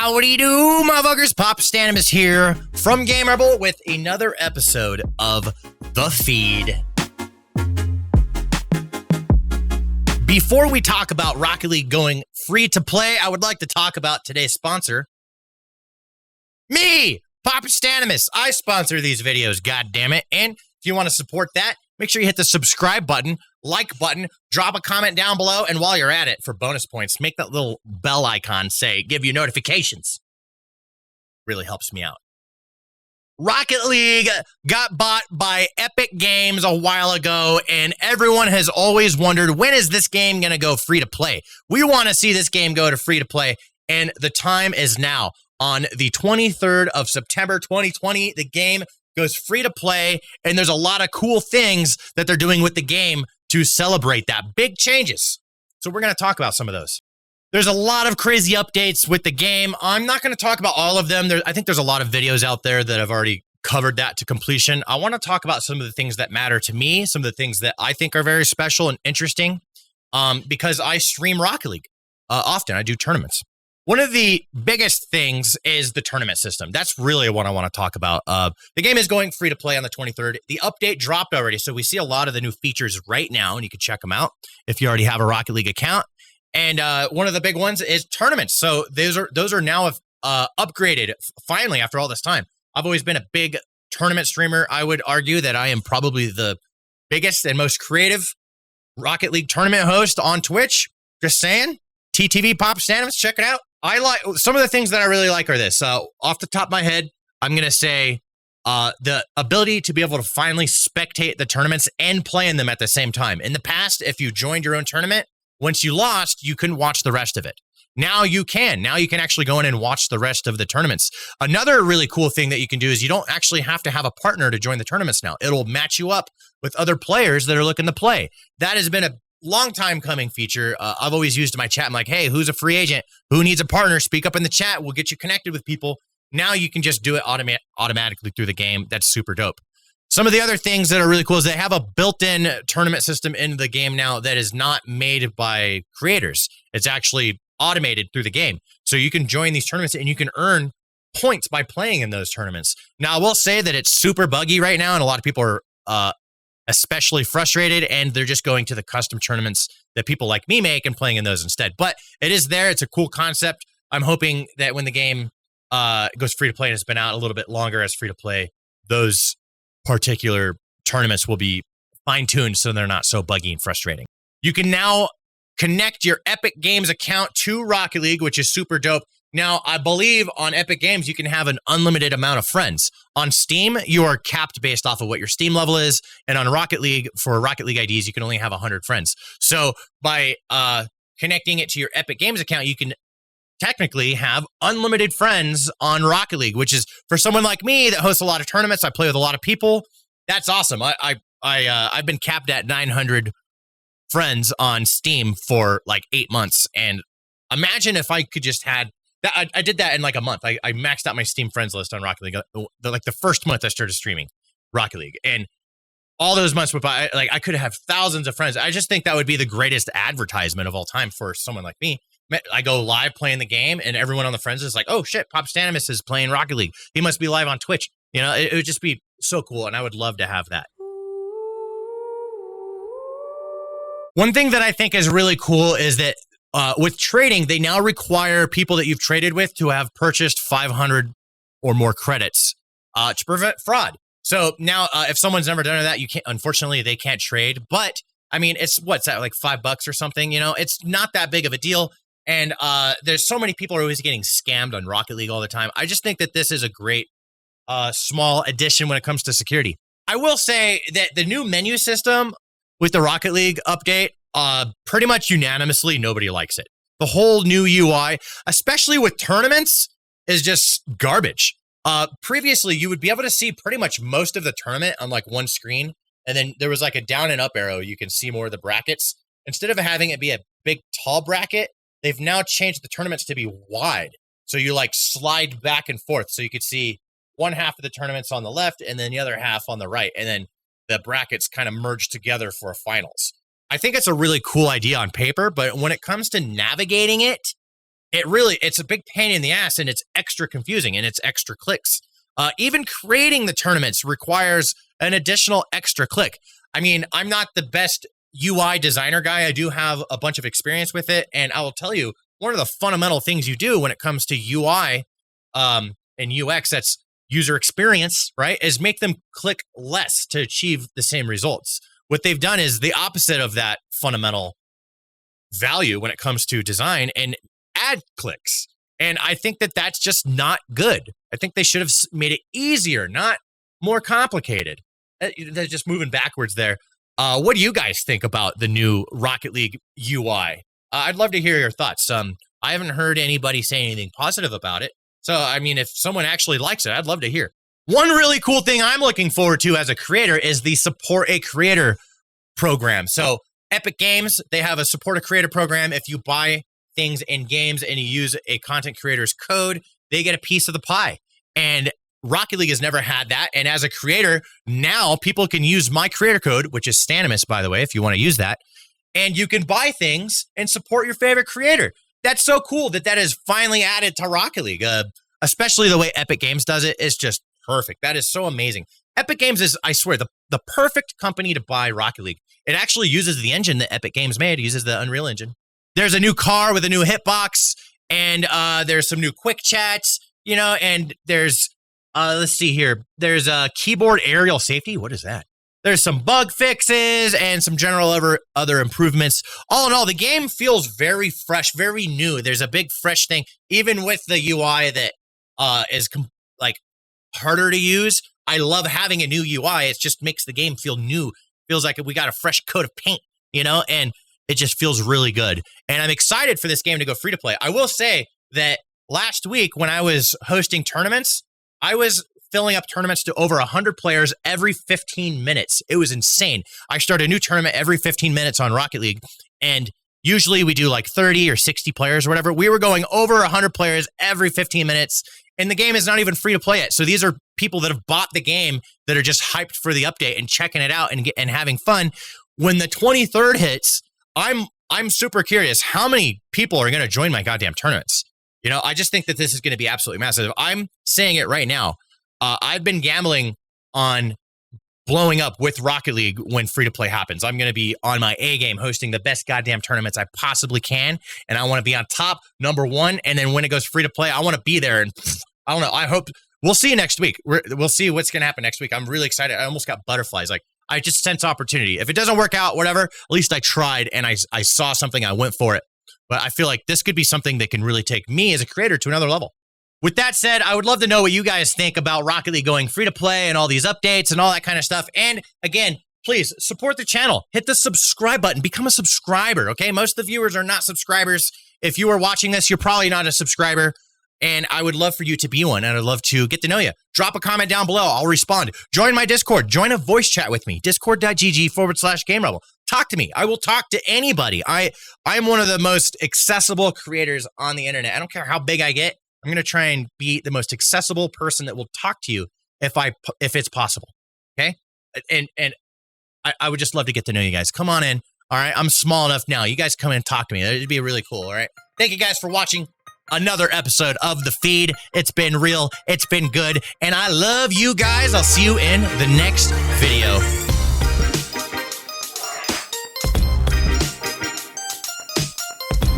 Howdy do, motherfuckers. Pop Stanham here from Game Rebel with another episode of The Feed. Before we talk about Rocket League going free to play, I would like to talk about today's sponsor. Me, Pop Stanham. I sponsor these videos, goddammit. And if you want to support that, make sure you hit the subscribe button, like button, drop a comment down below, and while you're at it, for bonus points, make that little bell icon say, give you notifications. Really helps me out. Rocket League got bought by Epic Games a while ago, and everyone has always wondered, when is this game going to go free to play? We want to see this game go to free to play, and the time is now. On the 23rd of September 2020, the game goes free to play, and there's a lot of cool things that they're doing with the game to celebrate that. Big changes. So we're going to talk about some of those. There's a lot of crazy updates with the game. I'm not going to talk about all of them. I think there's a lot of videos out there that have already covered that to completion. I want to talk about some of the things that matter to me, some of the things that I think are very special and interesting, because I stream Rocket League often. I do tournaments. One of the biggest things is the tournament system. That's really what I want to talk about. The game is going free to play on the 23rd. The update dropped already, so we see a lot of the new features right now, and you can check them out if you already have a Rocket League account. And one of the big ones is tournaments. So those are now upgraded, finally, after all this time. I've always been a big tournament streamer. I would argue that I am probably the biggest and most creative Rocket League tournament host on Twitch. Just saying. TTV Pop Stanham, check it out. I like some of the things that I really like are this. Off the top of my head, I'm going to say the ability to be able to finally spectate the tournaments and play in them at the same time. In the past, if you joined your own tournament, once you lost, you couldn't watch the rest of it. Now you can. Now you can actually go in and watch the rest of the tournaments. Another really cool thing that you can do is you don't actually have to have a partner to join the tournaments now. It'll match you up with other players that are looking to play. That has been a long time coming feature. I've always used in my chat. I'm like, hey, who's a free agent? Who needs a partner? Speak up in the chat. We'll get you connected with people. Now you can just do it automatically through the game. That's super dope. Some of the other things that are really cool is they have a built-in tournament system in the game now that is not made by creators. It's actually automated through the game. So you can join these tournaments and you can earn points by playing in those tournaments. Now, I will say that it's super buggy right now, and a lot of people are especially frustrated, and they're just going to the custom tournaments that people like me make and playing in those instead. But it is there. It's a cool concept. I'm hoping that when the game goes free to play and it's been out a little bit longer as free to play, those particular tournaments will be fine-tuned so they're not so buggy and frustrating. You can now connect your Epic Games account to Rocket League, which is super dope. Now, I believe on Epic Games, you can have an unlimited amount of friends. On Steam, you are capped based off of what your Steam level is. And on Rocket League, for Rocket League IDs, you can only have 100 friends. So by connecting it to your Epic Games account, you can technically have unlimited friends on Rocket League, which is, for someone like me that hosts a lot of tournaments, I play with a lot of people, that's awesome. I've been capped at 900 friends on Steam for like 8 months. And imagine if I could just had I did that in like a month. I maxed out my Steam friends list on Rocket League. Like the first month I started streaming Rocket League, and all those months went by. Like I could have thousands of friends. I just think that would be the greatest advertisement of all time for someone like me. I go live playing the game, and everyone on the friends is like, "Oh shit, Pop Stanham is playing Rocket League. He must be live on Twitch." You know, it would just be so cool, and I would love to have that. One thing that I think is really cool is that with trading, they now require people that you've traded with to have purchased 500 or more credits to prevent fraud. So now, if someone's never done that, you can't. Unfortunately, they can't trade. But I mean, what's that, like $5 or something? You know, it's not that big of a deal. And there's so many people are always getting scammed on Rocket League all the time. I just think that this is a great small addition when it comes to security. I will say that the new menu system with the Rocket League update, pretty much unanimously, nobody likes it. The whole new UI, especially with tournaments, is just garbage. Previously, you would be able to see pretty much most of the tournament on like one screen, and then there was like a down and up arrow. You can see more of the brackets. Instead of having it be a big, tall bracket, they've now changed the tournaments to be wide. So you like slide back and forth. So you could see one half of the tournaments on the left and then the other half on the right. And then the brackets kind of merge together for finals. I think it's a really cool idea on paper, but when it comes to navigating it, it's a big pain in the ass, and it's extra confusing, and it's extra clicks. Even creating the tournaments requires an additional extra click. I mean, I'm not the best UI designer guy. I do have a bunch of experience with it, and I will tell you, one of the fundamental things you do when it comes to UI and UX, that's user experience, right, is make them click less to achieve the same results. What they've done is the opposite of that fundamental value when it comes to design and add clicks. And I think that that's just not good. I think they should have made it easier, not more complicated. They're just moving backwards there. What do you guys think about the new Rocket League UI? I'd love to hear your thoughts. I haven't heard anybody say anything positive about it. So, I mean, if someone actually likes it, I'd love to hear. One really cool thing I'm looking forward to as a creator is the Support a Creator program. So, Epic Games, they have a Support a Creator program. If you buy things in games and you use a content creator's code, they get a piece of the pie. And Rocket League has never had that. And as a creator, now people can use my creator code, which is Stanimus, by the way, if you want to use that. And you can buy things and support your favorite creator. That's so cool that is finally added to Rocket League. Especially the way Epic Games does it is just perfect. That is so amazing. Epic Games is, I swear, the perfect company to buy Rocket League. It actually uses the engine that Epic Games made. It uses the Unreal Engine. There's a new car with a new hitbox, and there's some new quick chats, and there's, let's see here. There's a keyboard aerial safety. What is that? There's some bug fixes and some general other improvements. All in all, the game feels very fresh, very new. There's a big fresh thing, even with the UI that is harder to use. I love having a new UI. It just makes the game feel new. Feels like we got a fresh coat of paint, and it just feels really good. And I'm excited for this game to go free to play. I will say that last week when I was hosting tournaments, I was filling up tournaments to over 100 players every 15 minutes. It was insane. I start a new tournament every 15 minutes on Rocket League, and usually we do like 30 or 60 players or whatever. We were going over 100 players every 15 minutes, and the game is not even free to play yet. So these are people that have bought the game that are just hyped for the update and checking it out and having fun. When the 23rd hits, I'm super curious how many people are going to join my goddamn tournaments. I just think that this is going to be absolutely massive. I'm saying it right now. I've been gambling on blowing up with Rocket League when free-to-play happens. I'm going to be on my A game hosting the best goddamn tournaments I possibly can, and I want to be on top, number one, and then when it goes free-to-play, I want to be there, and I don't know, I hope, we'll see next week. We'll see what's going to happen next week. I'm really excited. I almost got butterflies. I just sense opportunity. If it doesn't work out, whatever, at least I tried, and I saw something, I went for it. But I feel like this could be something that can really take me as a creator to another level. With that said, I would love to know what you guys think about Rocket League going free to play and all these updates and all that kind of stuff. And again, please support the channel. Hit the subscribe button. Become a subscriber, okay? Most of the viewers are not subscribers. If you are watching this, you're probably not a subscriber. And I would love for you to be one, and I'd love to get to know you. Drop a comment down below. I'll respond. Join my Discord. Join a voice chat with me. Discord.gg/GameRebel. Talk to me. I will talk to anybody. I am one of the most accessible creators on the internet. I don't care how big I get. I'm going to try and be the most accessible person that will talk to you if it's possible. Okay? And I would just love to get to know you guys. Come on in. All right? I'm small enough now. You guys come in and talk to me. It'd be really cool. All right? Thank you guys for watching another episode of The Feed. It's been real. It's been good. And I love you guys. I'll see you in the next video.